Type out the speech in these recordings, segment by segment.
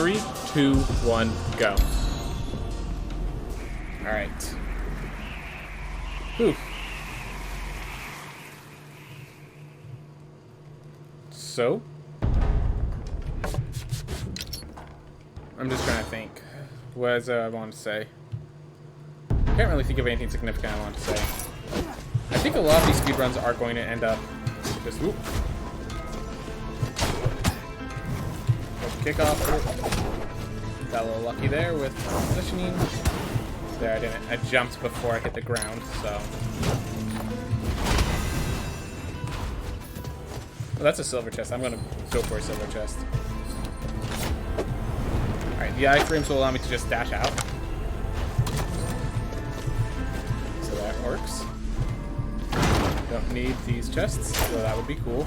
3, 2, 1, go. Alright. Whew. So? I'm just trying to think. What is I want to say? Can't really think of anything significant I want to say. I think a lot of these speedruns are going to end up just whoop. Kick off. Got a little lucky there with positioning. There, I didn't. I jumped before I hit the ground, so. Well, that's a silver chest. I'm gonna go for a silver chest. Alright, the iframes will allow me to just dash out. So that works. Don't need these chests, so that would be cool.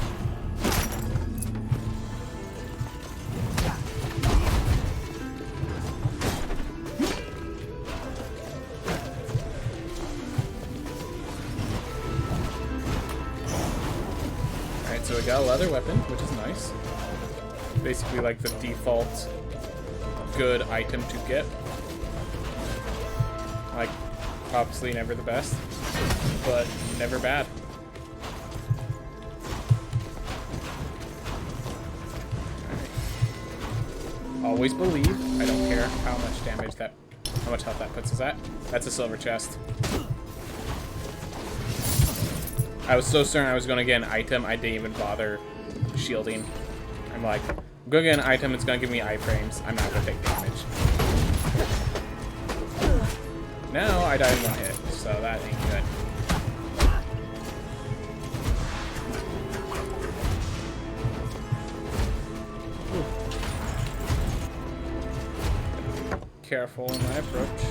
Alright, so we got a leather weapon, which is nice. Basically like the default good item to get. Like, obviously never the best, but never bad. Always believe. I don't care how much damage that, how much health that puts us at. That's a silver chest. I was so certain I was gonna get an item, I didn't even bother shielding. I'm like, I'm gonna get an item, it's gonna give me iframes. I'm not gonna take damage. Now I died in one hit, so that ain't good. Careful in my approach.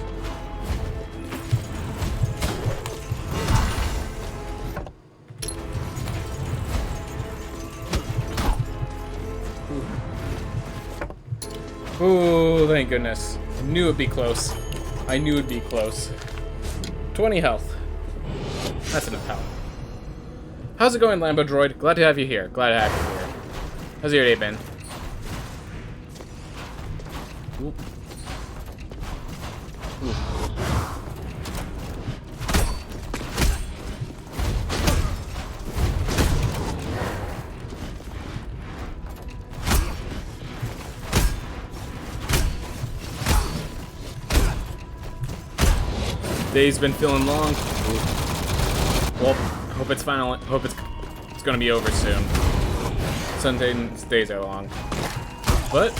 Ooh, thank goodness. I knew it'd be close. I knew it'd be close. 20 health. That's enough health. How's it going, Lambo Droid? Glad to have you here. Glad to have you here. How's your day been? Ooh. Ooh. Day's been feeling long. Well, hope it's final. Hope it's gonna be over soon. Sundays days are long, but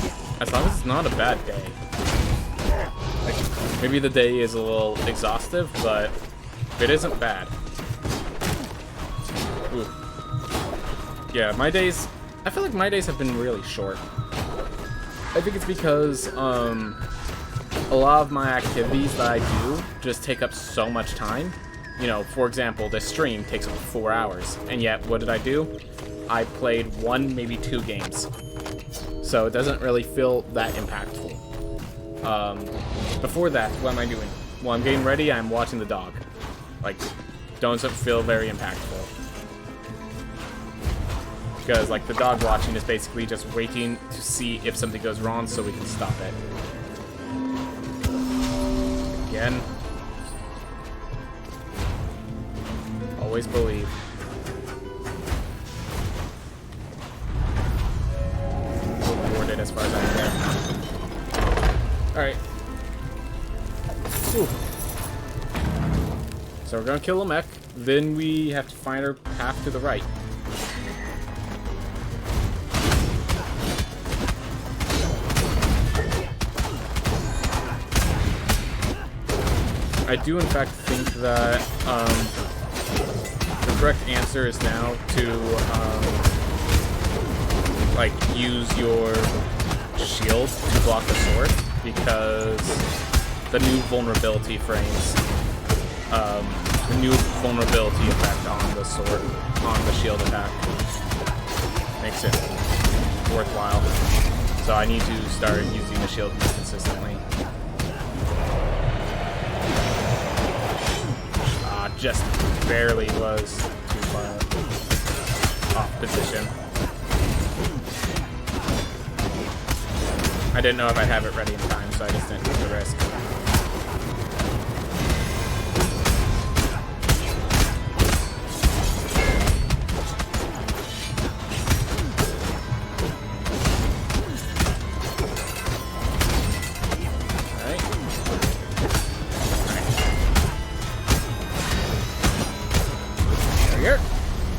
as long as it's not a bad day. Like, maybe the day is a little exhaustive, but it isn't bad. Ooh. Yeah, my days. I feel like my days have been really short. I think it's because a lot of my activities that I do just take up so much time. You know, for example, this stream takes up 4 hours, and yet what did I do? I played 1, maybe 2 games. So it doesn't really feel that impactful. Before that, what am I doing? While I'm getting ready, I'm watching the dog. Like, doesn't feel very impactful. Because, like, the dog watching is basically just waiting to see if something goes wrong so we can stop it. Again. Always believe. Rewarded as far as I care. Alright. So we're gonna kill a mech, then we have to find our path to the right. I do in fact think that the correct answer is now to like use your shield to block the sword, because the new vulnerability frames, the new vulnerability effect on the sword, on the shield attack, makes it worthwhile. So I need to start using the shield more consistently. Just barely was too far off position. I didn't know if I'd have it ready in time, so I just didn't take the risk.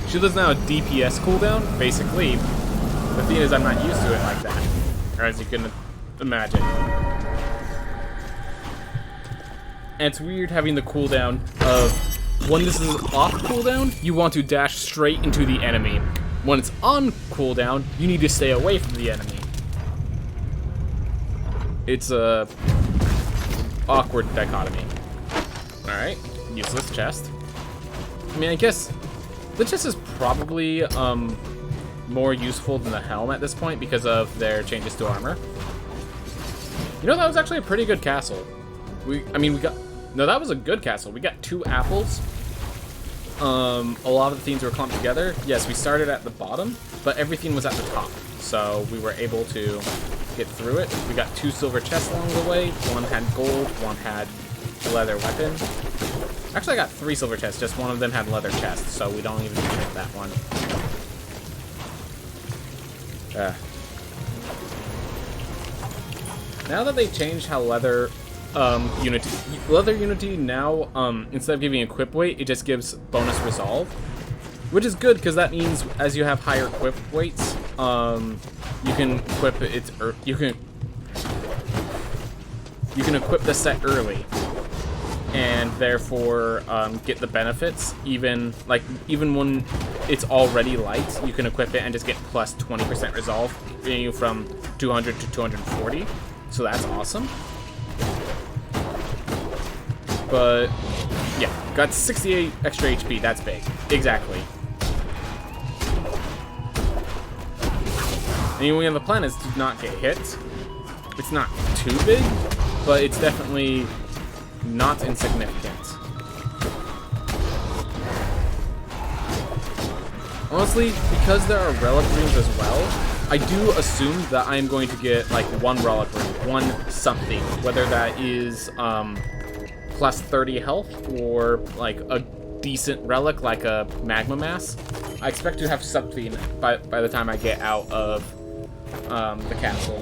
She does now a DPS cooldown. Basically, the thing is I'm not used to it like that, or as you can imagine. And it's weird having the cooldown of, when this is off cooldown, you want to dash straight into the enemy. When it's on cooldown, you need to stay away from the enemy. It's a awkward dichotomy. Alright, useless chest. I mean, I guess the chest is probably more useful than the helm at this point because of their changes to armor. You know, that was actually a pretty good castle. That was a good castle. We got 2 apples. A lot of the themes were clumped together. Yes, we started at the bottom, but everything was at the top. So we were able to get through it. We got 2 silver chests along the way. One had gold, one had a leather weapon. Actually, I got 3 silver chests, just one of them had leather chests, so we don't even need to hit that one. Now that they changed how leather Unity now, instead of giving equip weight, it just gives bonus resolve. Which is good, because that means as you have higher equip weights, you can equip it, you can equip the set early. And therefore get the benefits, even when it's already light, you can equip it and just get plus 20% resolve, bringing you from 200 to 240. So that's awesome. But yeah, got 68 extra HP. That's big. Exactly. And the plan is to not get hit. It's not too big, but it's definitely not insignificant. Honestly, because there are relic rooms as well, I do assume that I'm going to get like 1 relic room, 1 something, whether that is plus 30 health or like a decent relic like a magma mass. I expect to have something by the time I get out of the castle.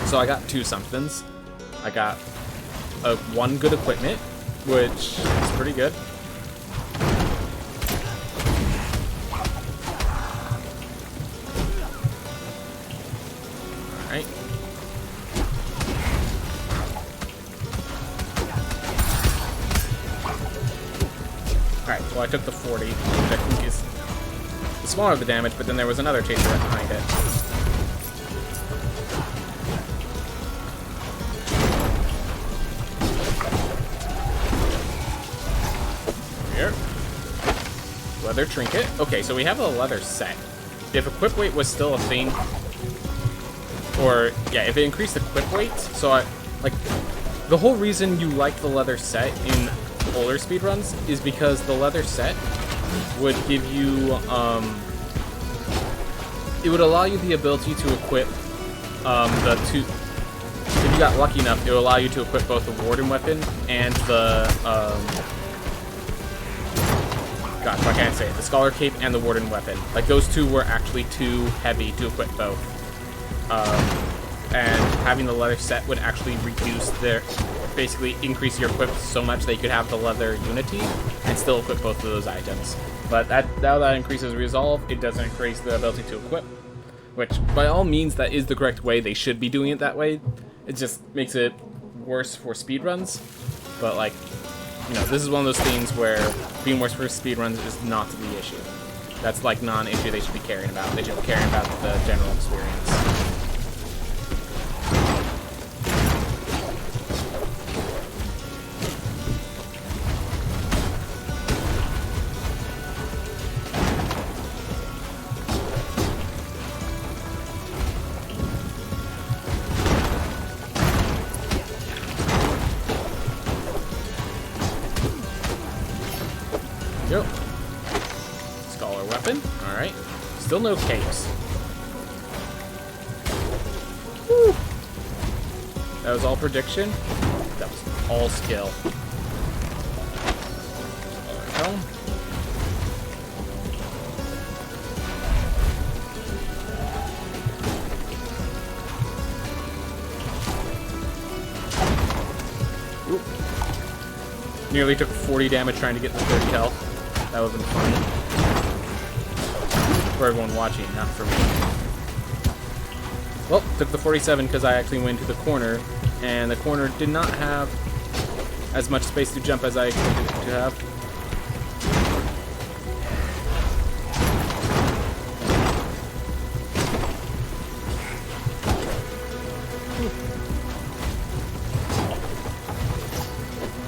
So I got 2 somethings. I got 1 good equipment, which is pretty good. Alright. Alright, well I took the 40, which I think is the smaller of the damage, but then there was another chaser right behind it. Here. Leather trinket. Okay, so we have a leather set. If equip weight was still a thing, or yeah, if it increased equip weight, so the whole reason you like the leather set in older speedruns is because the leather set would give you, it would allow you the ability to equip if you got lucky enough, it would allow you to equip both the warden weapon and the, gosh, why can't I say it? The Scholar Cape and the Warden Weapon. Like, those 2 were actually too heavy to equip both. And having the leather set would actually reduce basically increase your equip so much that you could have the leather unity and still equip both of those items. But now that increases resolve, it doesn't increase the ability to equip. Which, by all means, that is the correct way. They should be doing it that way. It just makes it worse for speedruns. But, like, you know, this is one of those things where being worse for speedruns is not the issue. That's like non-issue they should be caring about. They should be caring about the general experience. Yep. Scholar weapon. Alright. Still no capes. That was all prediction. That was all skill. There we go. Oop. Nearly took 40 damage trying to get the 30 health. That would have been funny. For everyone watching, not for me. Well, took the 47 because I actually went to the corner, and the corner did not have as much space to jump as I expected it to have.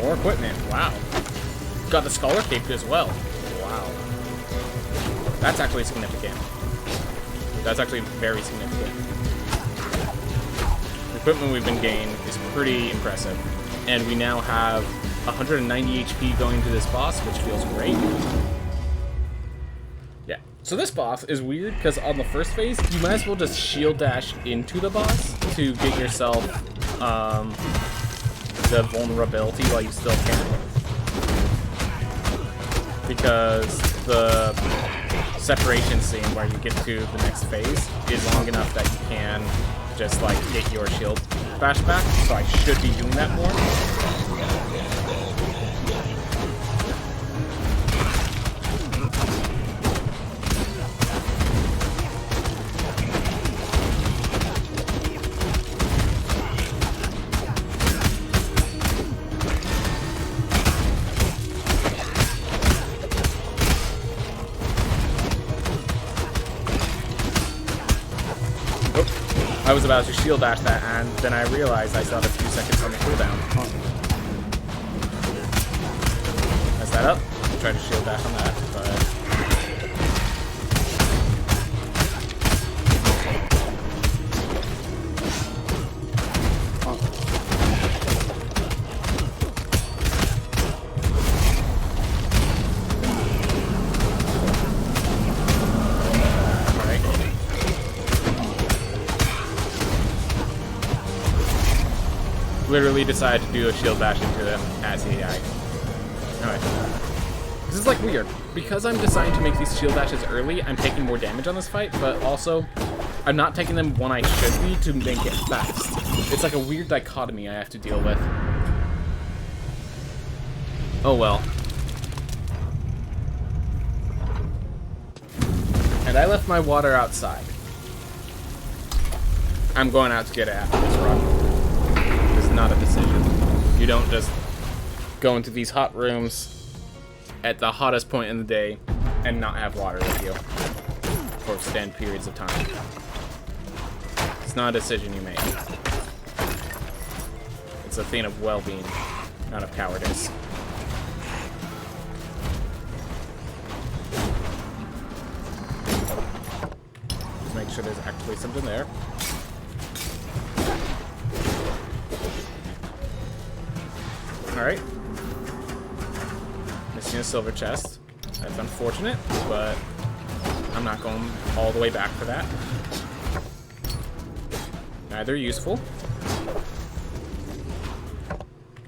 More equipment, wow. Got the Scholar Cape as well. Wow. That's actually significant. That's actually very significant. The equipment we've been gaining is pretty impressive. And we now have 190 HP going to this boss, which feels great. Yeah. So this boss is weird because on the first phase, you might as well just shield dash into the boss to get yourself the vulnerability while you still can. Because the separation scene where you get to the next phase is long enough that you can just like get your shield bash back, so I should be doing that more. I was about to shield dash that, and then I realized I still have a few seconds on the cooldown. Mess that up. Try to shield dash on that, but... Literally decided to do a shield bash into them as he died. Alright. This is like weird. Because I'm deciding to make these shield dashes early, I'm taking more damage on this fight, but also I'm not taking them when I should be to make it fast. It's like a weird dichotomy I have to deal with. Oh well. And I left my water outside. I'm going out to get it after this run. Not a decision. You don't just go into these hot rooms at the hottest point in the day and not have water with you for extended periods of time. It's not a decision you make. It's a thing of well-being, not of cowardice. Just make sure there's actually something there. Alright. Missing a silver chest. That's unfortunate, but I'm not going all the way back for that. Neither useful.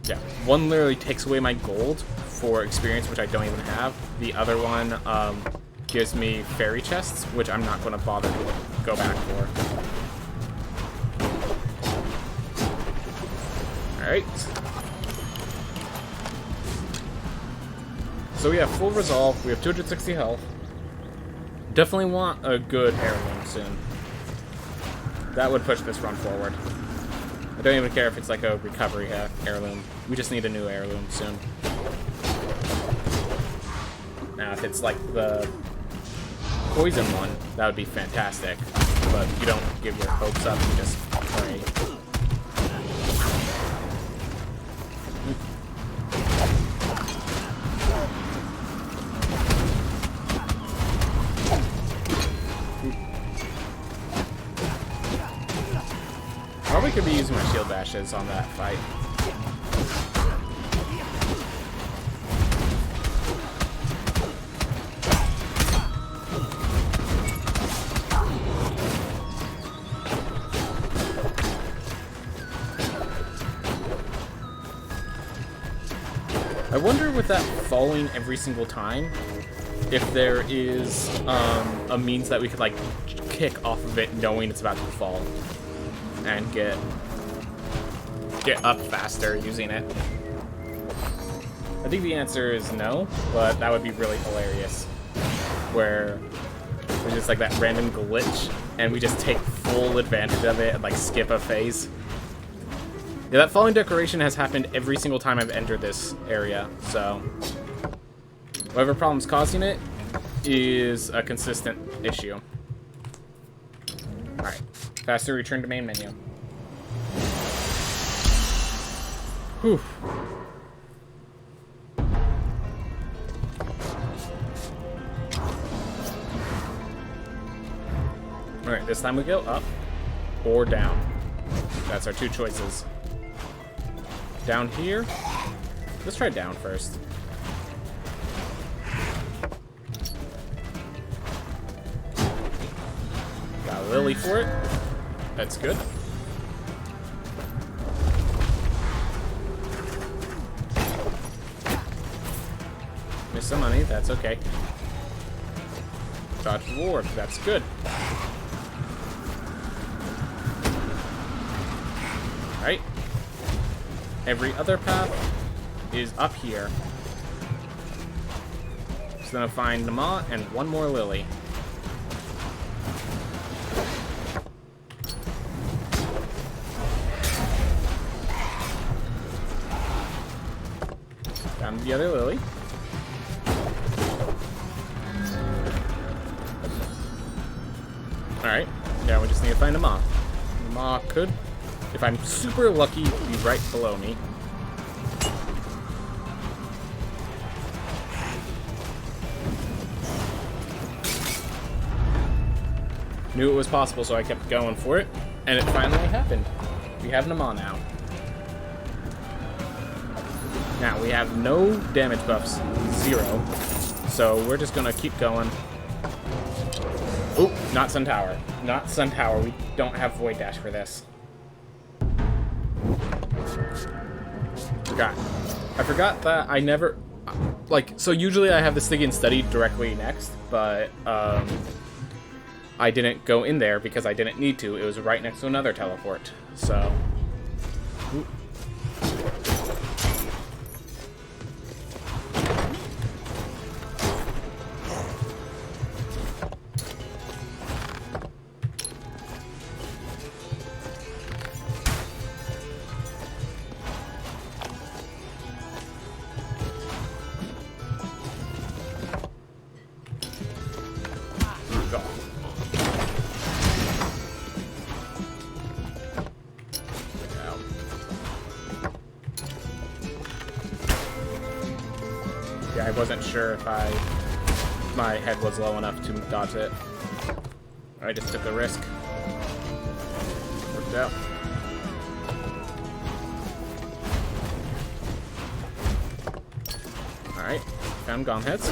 Yeah, one literally takes away my gold for experience, which I don't even have. The other one gives me fairy chests, which I'm not going to bother to go back for. Alright. So we have full resolve, we have 260 health. Definitely want a good heirloom soon. That would push this run forward. I don't even care if it's like a recovery heirloom. We just need a new heirloom soon. Now if it's like the poison one, that would be fantastic. But you don't give your hopes up, you just pray. Probably could be using my shield dashes on that fight. I wonder with that falling every single time, if there is a means that we could like kick off of it knowing it's about to fall and get up faster using it. I think the answer is no, but that would be really hilarious. Where there's just like that random glitch and we just take full advantage of it and like skip a phase. Yeah, that falling decoration has happened every single time I've entered this area, so whatever problem's causing it is a consistent issue. Alright, faster return to main menu. Whew. Alright, this time we go up or down. That's our two choices. Down here. Let's try down first. Got a lily for it. That's good. Missed some money. That's okay. Dodge reward. That's good. Alright. Every other path is up here. Just gonna find Nama and one more lily. Down to the other lily. Alright. Yeah, we just need to find Nama. Nama could, if I'm super lucky, be right below me. Knew it was possible, so I kept going for it, and it finally happened. We have Nama now. Now, we have no damage buffs, 0, so we're just gonna keep going. Oop, not Sun Tower. Not Sun Tower. We don't have Void Dash for this. I forgot that I never, like, so usually I have the Stygian Study directly next, but I didn't go in there because I didn't need to. It was right next to another teleport, so. Oop. Yeah, I wasn't sure if my head was low enough to dodge it. I just took a risk. Worked out. Alright, found gong heads.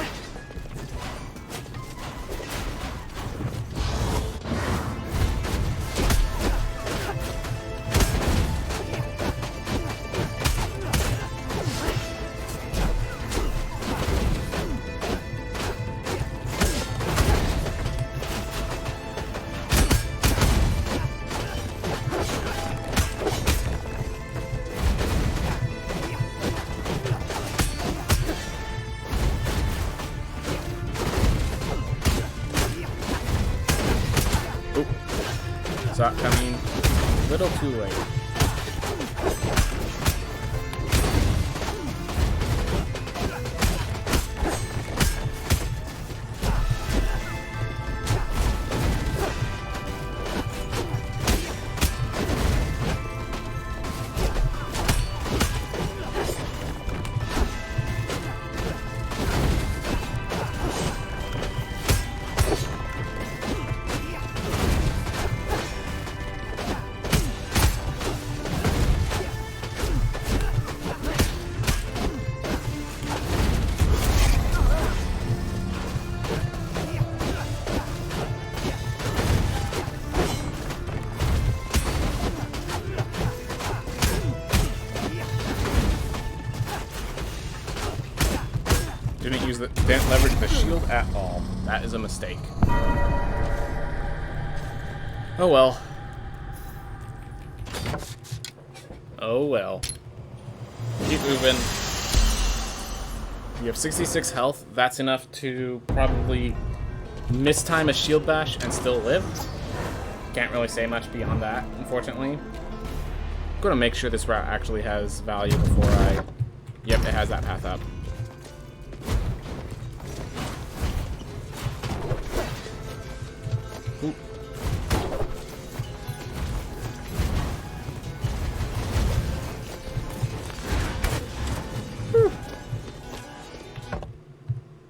Saw it coming a little too late. Didn't leverage the shield at all. That is a mistake. Oh well. Oh well. Keep moving. You have 66 health. That's enough to probably mistime a shield bash and still live. Can't really say much beyond that, unfortunately. I'm gonna make sure this route actually has value before I... Yep, it has that path up. Ooh. Whew.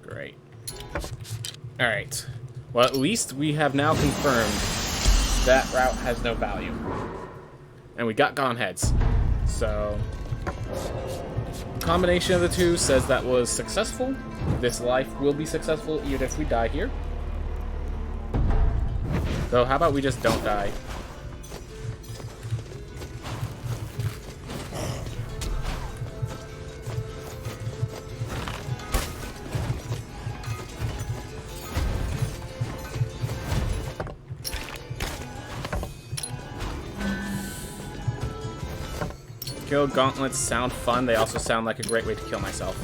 Great. Alright. Well, at least we have now confirmed that route has no value. And we got gone heads. So, combination of the two says that was successful. This life will be successful even if we die here. So how about we just don't die? Kill gauntlets sound fun. They also sound like a great way to kill myself.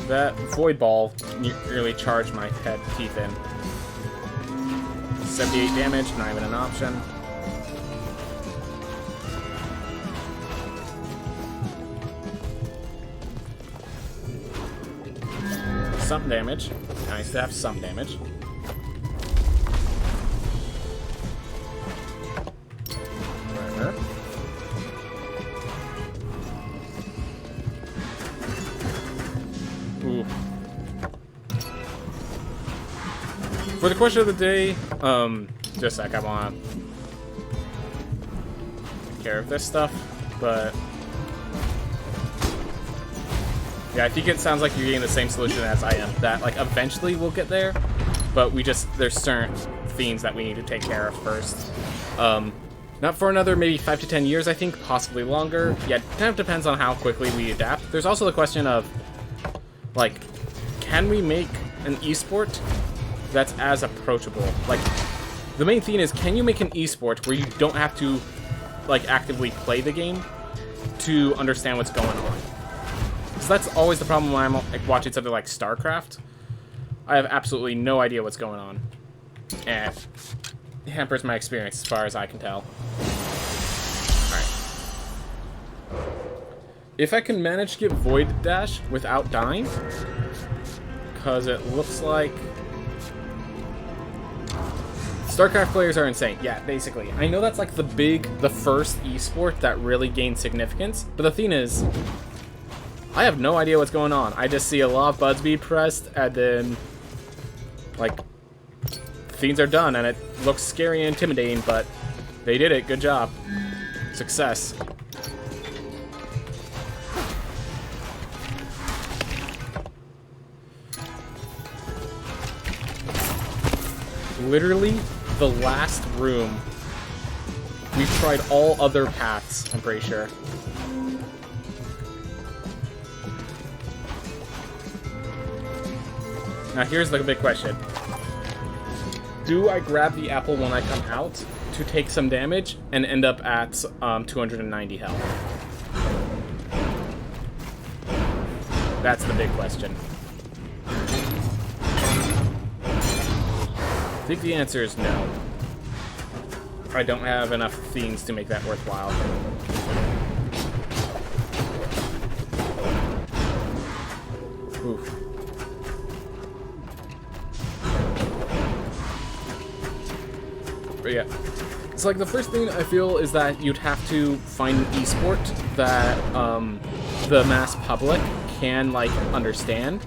That void ball nearly charged my head teeth in. 78 damage, not even an option. Some damage. Nice to have some damage. Whatever. Ooh. For the question of the day, just a sec, I want to take care of this stuff, but yeah, I think it sounds like you're getting the same solution as I am. That, like, eventually we'll get there, but there's certain fiends that we need to take care of first. Not for another maybe 5 to 10 years, I think, possibly longer. Yeah, it kind of depends on how quickly we adapt. There's also the question of, like, can we make an esport that's as approachable? Like, the main thing is, can you make an esport where you don't have to, like, actively play the game to understand what's going on? So that's always the problem when I'm like, watching something like StarCraft. I have absolutely no idea what's going on. And it hampers my experience as far as I can tell. Alright. If I can manage to get Void Dash without dying, because it looks like StarCraft players are insane. Yeah, basically. I know that's like the first esport that really gained significance, but the thing is, I have no idea what's going on. I just see a lot of buttons being pressed, and then, like, things are done, and it looks scary and intimidating, but they did it. Good job. Success. Literally, the last room. We've tried all other paths, I'm pretty sure. Now here's the big question. Do I grab the apple when I come out to take some damage and end up at 290 health? That's the big question. I think the answer is no. I don't have enough fiends to make that worthwhile. Oof. But yeah, it's like the first thing I feel is that you'd have to find an esport that the mass public can, like, understand.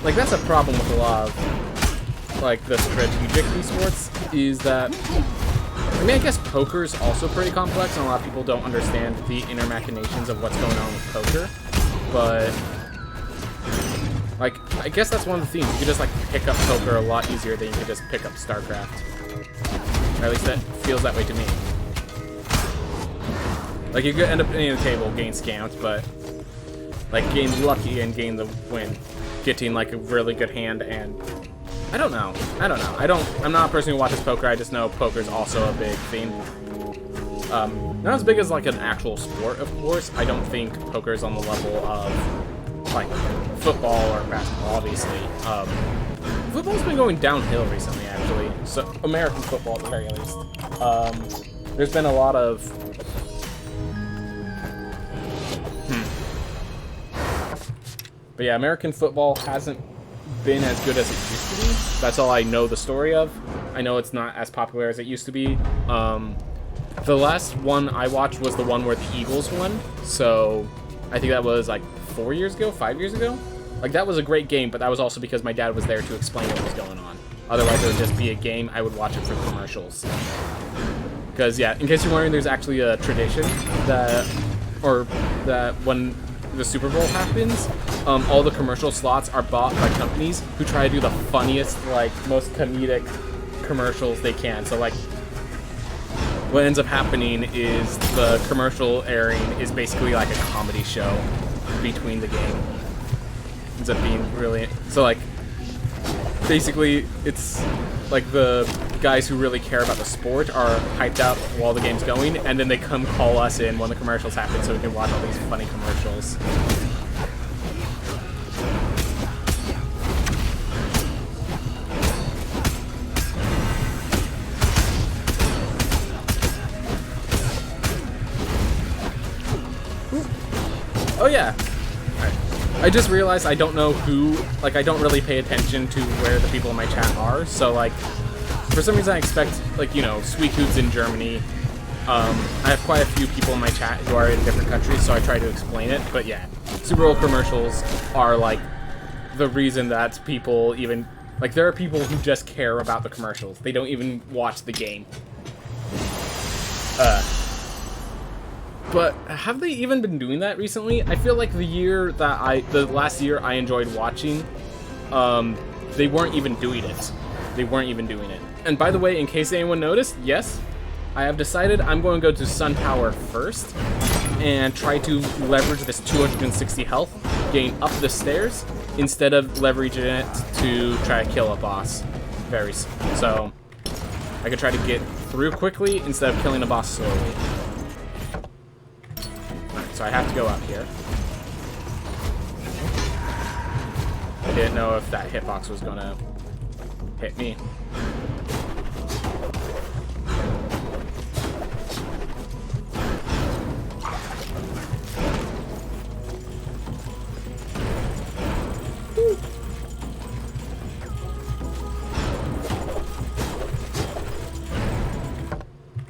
Like, that's a problem with a lot of, like, the strategic esports, is that, I mean, I guess poker is also pretty complex, and a lot of people don't understand the inner machinations of what's going on with poker, but Like, I guess that's one of the themes. You could just, like, pick up poker a lot easier than you could just pick up StarCraft. Or at least that feels that way to me. Like, you could end up hitting the table, gain scammed, but, like, gain lucky and gain the win. Getting, like, a really good hand and... I don't know. I'm not a person who watches poker. I just know poker's also a big theme. Not as big as, like, an actual sport, of course. I don't think poker's on the level of, like, football or basketball, obviously. Football's been going downhill recently, actually. So, American football, at the very least. There's been a lot of... But yeah, American football hasn't been as good as it used to be. That's all I know the story of. I know it's not as popular as it used to be. The last one I watched was the one where the Eagles won. So I think that was like 4 years ago, 5 years ago. Like, that was a great game, but that was also because my dad was there to explain what was going on. Otherwise, it would just be a game. I would watch it for commercials. Because, yeah, in case you're wondering, there's actually a tradition that when the Super Bowl happens, all the commercial slots are bought by companies who try to do the funniest, like, most comedic commercials they can. So, like, what ends up happening is the commercial airing is basically like a comedy show between the game. Ends up being really... So, like, basically, it's like the guys who really care about the sport are hyped up while the game's going, and then they come call us in when the commercials happen so we can watch all these funny commercials. Oh yeah, I just realized I don't know who, like, I don't really pay attention to where the people in my chat are, so, like, for some reason I expect, like, you know, Sweet Hoots in Germany. I have quite a few people in my chat who are in different countries, so I try to explain it, but yeah, Super Bowl commercials are, like, the reason that people even, like, there are people who just care about the commercials. They don't even watch the game. But have they even been doing that recently? I feel like the last year I enjoyed watching, they weren't even doing it. And by the way, in case anyone noticed, yes, I have decided I'm going to go to Sun Tower first and try to leverage this 260 health, gain up the stairs, instead of leveraging it to try to kill a boss. So I could try to get through quickly instead of killing a boss slowly. So I have to go up here. I didn't know if that hitbox was gonna hit me.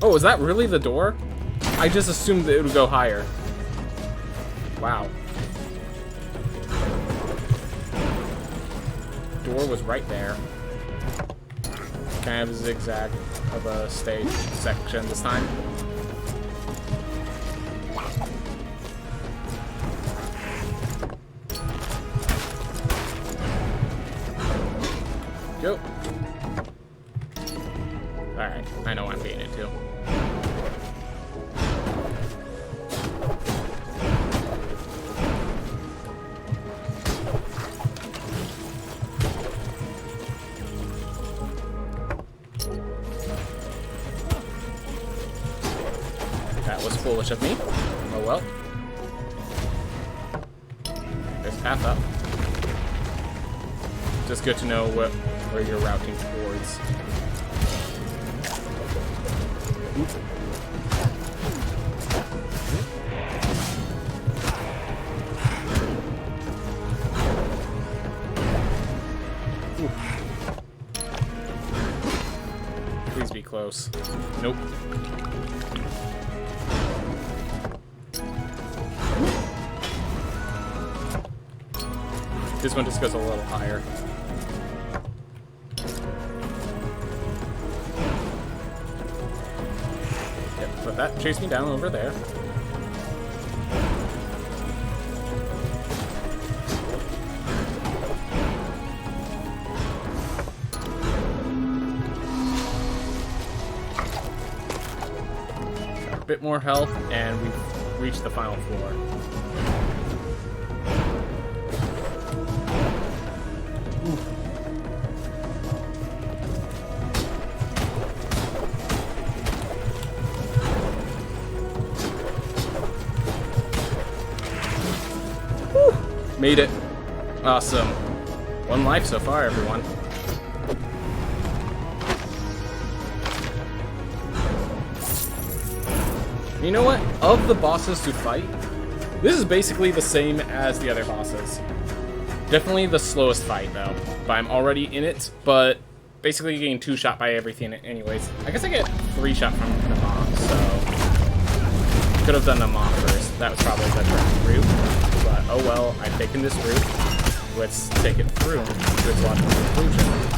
Oh, is that really the door? I just assumed that it would go higher. Wow. Door was right there. Kind of a zigzag of a stage section this time. Go. Alright, I know what I'm being into. Foolish of me. Oh well. There's path up. Just good to know where you're routing towards. Ooh. Please be close. Nope. This one just goes a little higher. Yep, but that chased me down over there. bit more health, and we've reached the final floor. Made it. Awesome. 1 life so far, everyone. You know what? Of the bosses to fight, this is basically the same as the other bosses. Definitely the slowest fight, though. But I'm already in it, but basically getting 2-shot by everything anyways. I guess I get 3-shot from the mom, so... Could have done the mom first. That was probably the correct route. But, oh well, I've taken this route. Let's take it through to its logical conclusion.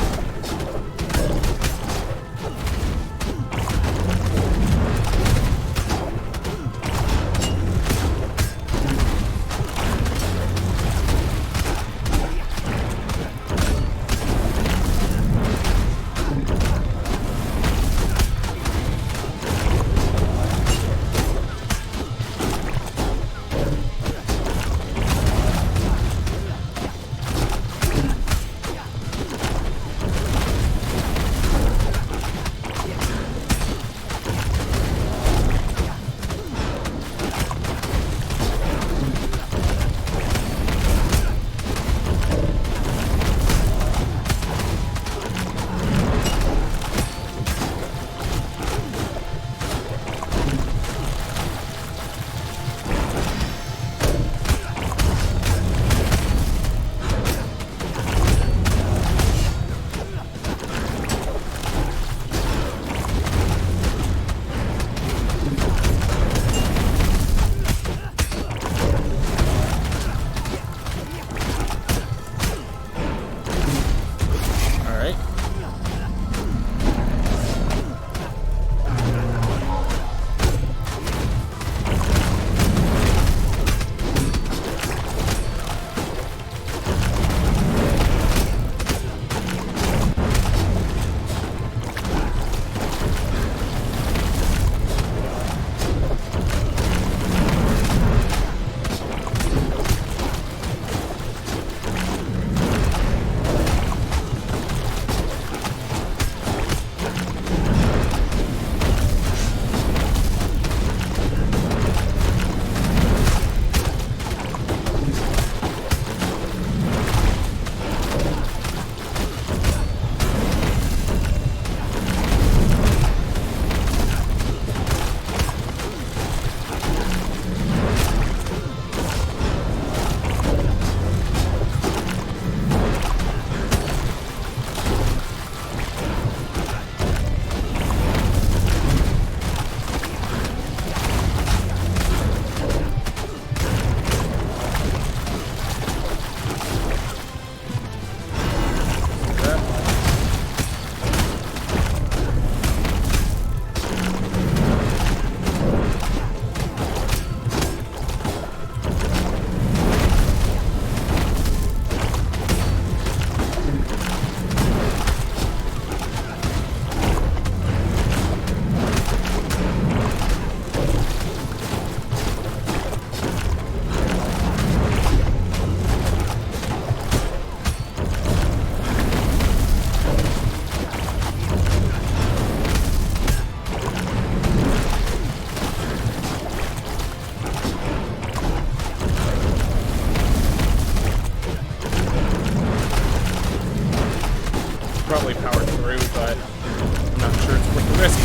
Probably power through, but I'm not sure it's worth the risk.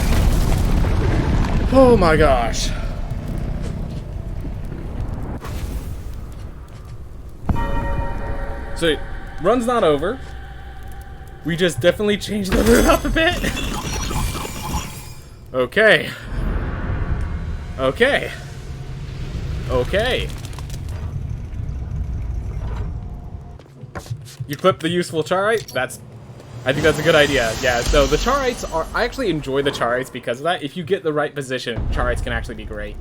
Oh my gosh. So, run's not over. We just definitely changed the route up a bit. Okay. Okay. Okay. You clip the useful charite? I think that's a good idea. Yeah, so the charites are... I actually enjoy the charites because of that. If you get the right position, charites can actually be great.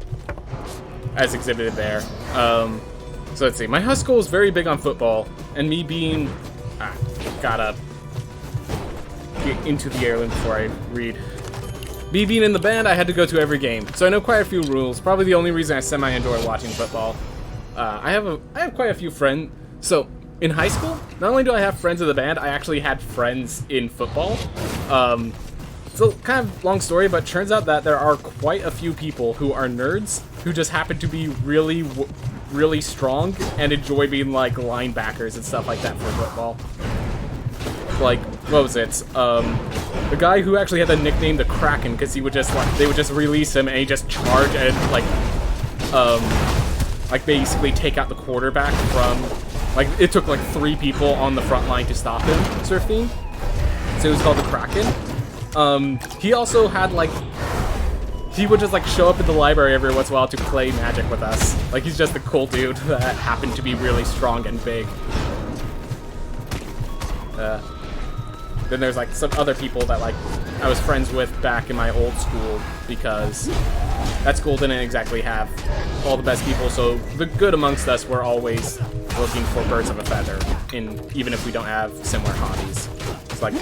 As exhibited there. So let's see. My high school is very big on football. And me being... gotta get into the heirloom before I read. Me being in the band, I had to go to every game, so I know quite a few rules. Probably the only reason I semi-enjoy watching football. I have quite a few friends. So in high school, not only do I have friends in the band, I actually had friends in football. So kind of long story, but turns out that there are quite a few people who are nerds who just happen to be really strong and enjoy being like linebackers and stuff like that for football. Like, what was it? The guy who actually had the nickname the Kraken because he would just like they would just release him and he just charge and like basically take out the quarterback from like it took like 3 people on the front line to stop him, sort of thing. So it was called the Kraken. He also had like he would just like show up at the library every once in a while to play Magic with us. Like he's just a cool dude that happened to be really strong and big. Then there's like some other people that like I was friends with back in my old school because that school didn't exactly have all the best people, so the good amongst us were always looking for birds of a feather, even if we don't have similar hobbies. It's like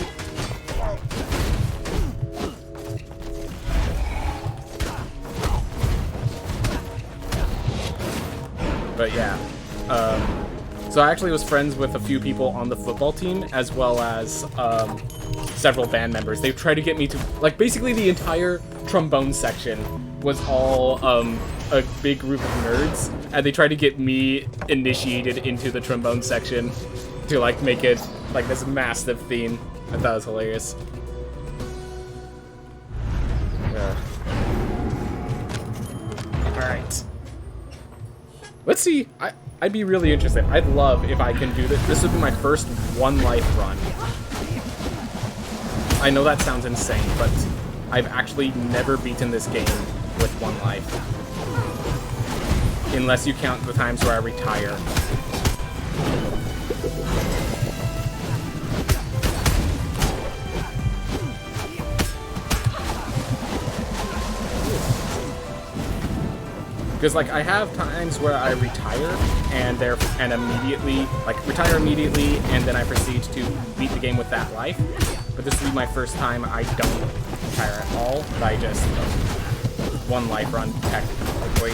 but yeah, so I actually was friends with a few people on the football team, as well as several band members. They tried to get me to, like, basically the entire trombone section was all a big group of nerds, and they tried to get me initiated into the trombone section to, like, make it, like, this massive theme. I thought it was hilarious. Alright. Let's see. I'd be really interested. I'd love if I can do this. This would be my first one life run. I know that sounds insane, but I've actually never beaten this game with 1 life. Unless you count the times where I retire. Because, like, I have times where I retire and immediately, like, retire immediately, and then I proceed to beat the game with that life. But this will be my first time I don't retire at all, but I just 1 life run technically.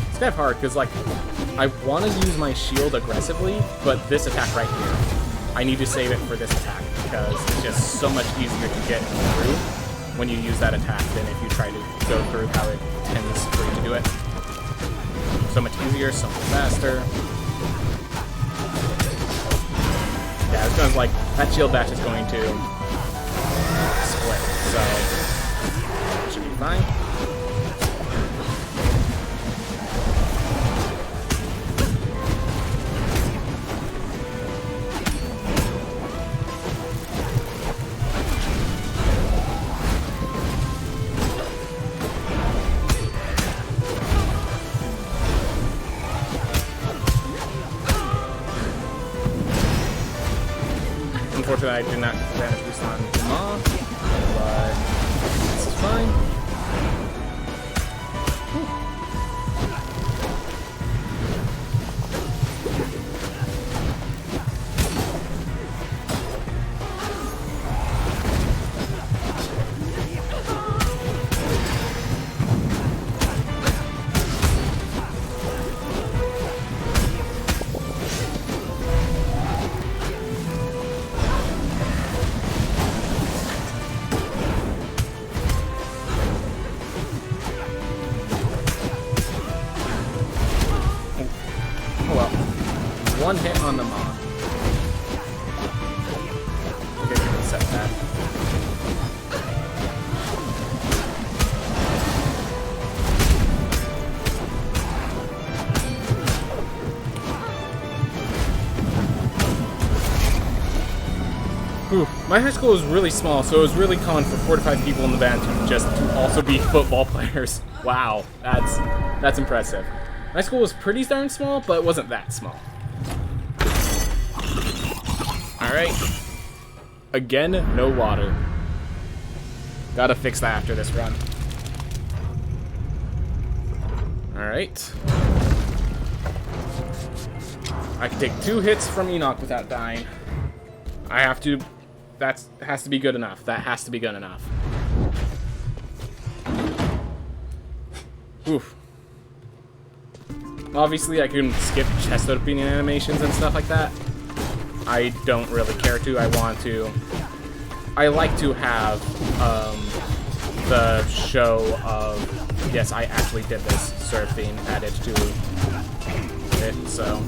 It's kind of hard, because, like, I want to use my shield aggressively, but this attack right here, I need to save it for this attack, because it's just so much easier to get through when you use that attack than if you try to go through how it tends for you to do it. So much easier, so much faster. Yeah, it's going to, like, that shield bash is going to split, so it should be fine. Unfortunately, I did not get the damage boost on Ma, but this is fine. One hit on the mob. Okay, we can set that. Whew. My high school was really small, so it was really common for 4 to 5 people in the band to also be football players. Wow, that's impressive. My school was pretty darn small, but it wasn't that small. Alright. Again, no water. Gotta fix that after this run. Alright. I can take 2 hits from Enoch without dying. I have to... That has to be good enough. That has to be good enough. Oof. Obviously, I can skip chest opening animations and stuff like that. I don't really care to. I want to. I like to have the show of, yes, I actually did this sort of thing added to it, so.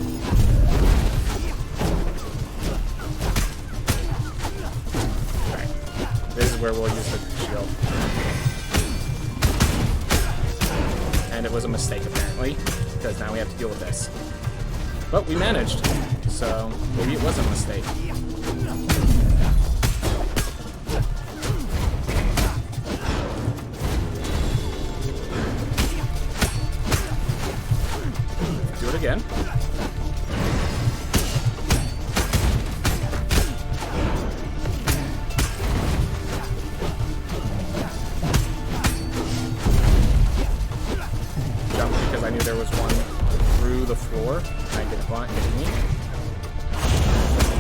Alright. This is where we'll use the shield. And it was a mistake, apparently, because now we have to deal with this. But we managed, so maybe it was a mistake. Do it again. Because I knew there was one through the floor, and I didn't want it hitting me.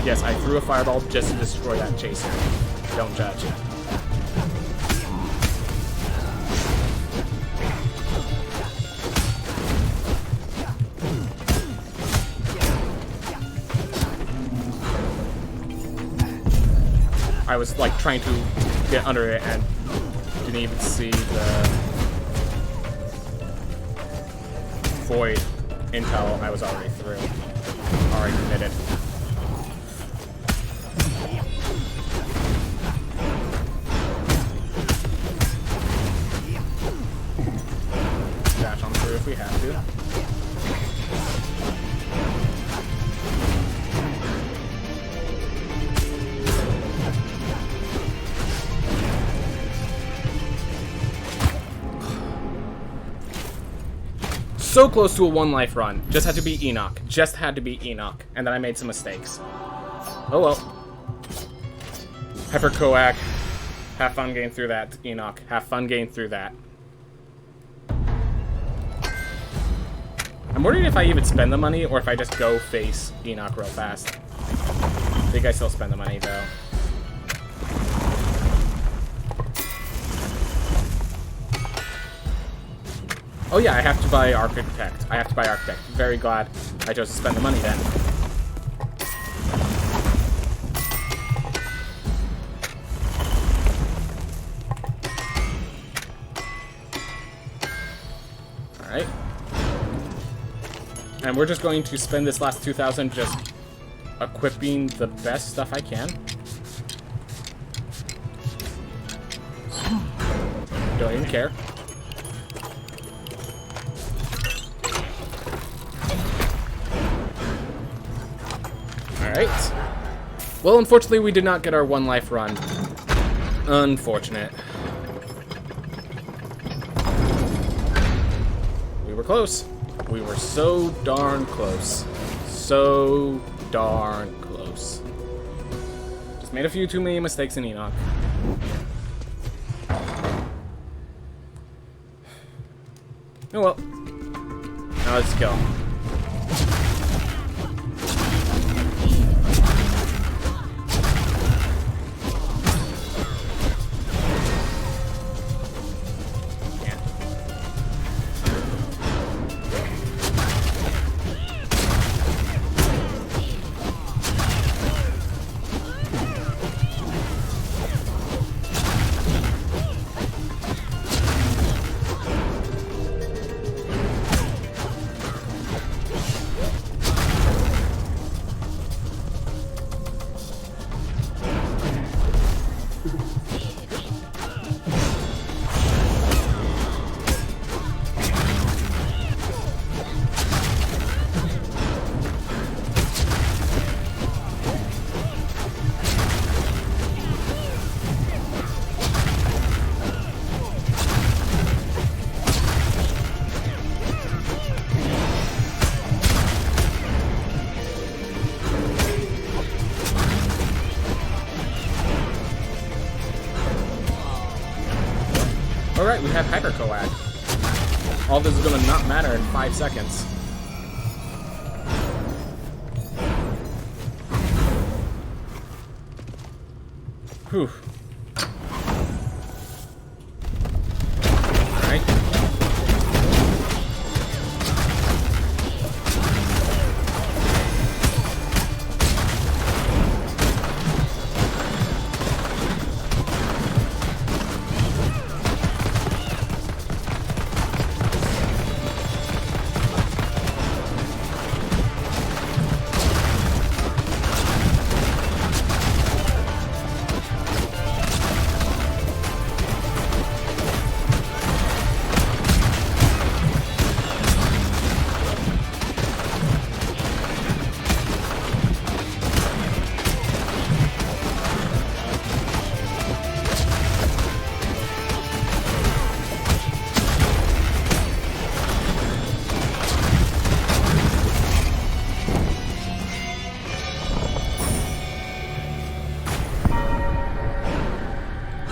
Yes, I threw a fireball just to destroy that chaser. Don't judge. I was like trying to get under it and didn't even see the void until I was already through. Already committed. Dash on through if we have to. So close to a 1 life run. Just had to be Enoch. Just had to be Enoch. And then I made some mistakes. Oh well. Hypercoac. Have fun getting through that, Enoch. Have fun getting through that. I'm wondering if I even spend the money or if I just go face Enoch real fast. I think I still spend the money though. Oh yeah, I have to buy Architect. I have to buy Architect. Very glad I chose to spend the money then. Alright. And we're just going to spend this last 2,000 just equipping the best stuff I can. Don't even care. Alright. Well, unfortunately, we did not get our 1 life run. Unfortunate. We were close. We were so darn close. So darn close. Just made a few too many mistakes in Enoch. Oh well. Now let's go. Alright, we have Hypercoac. all this is gonna not matter in 5 seconds. Whew. Alright.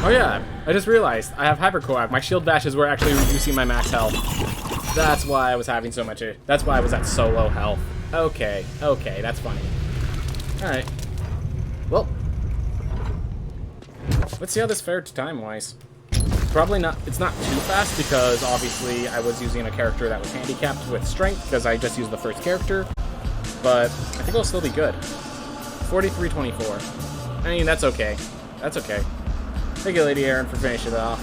Oh yeah, I just realized I have hypercoag. My shield dashes were actually reducing my max health. That's why I was having so much. That's why I was at so low health. Okay, okay, that's funny. Alright. Well, let's see how this fared time-wise. Probably not, it's not too fast because obviously I was using a character that was handicapped with strength because I just used the first character. But I think it'll still be good. 43-24. I mean, that's okay. That's okay. Thank you, Lady Aaron, for finishing it off.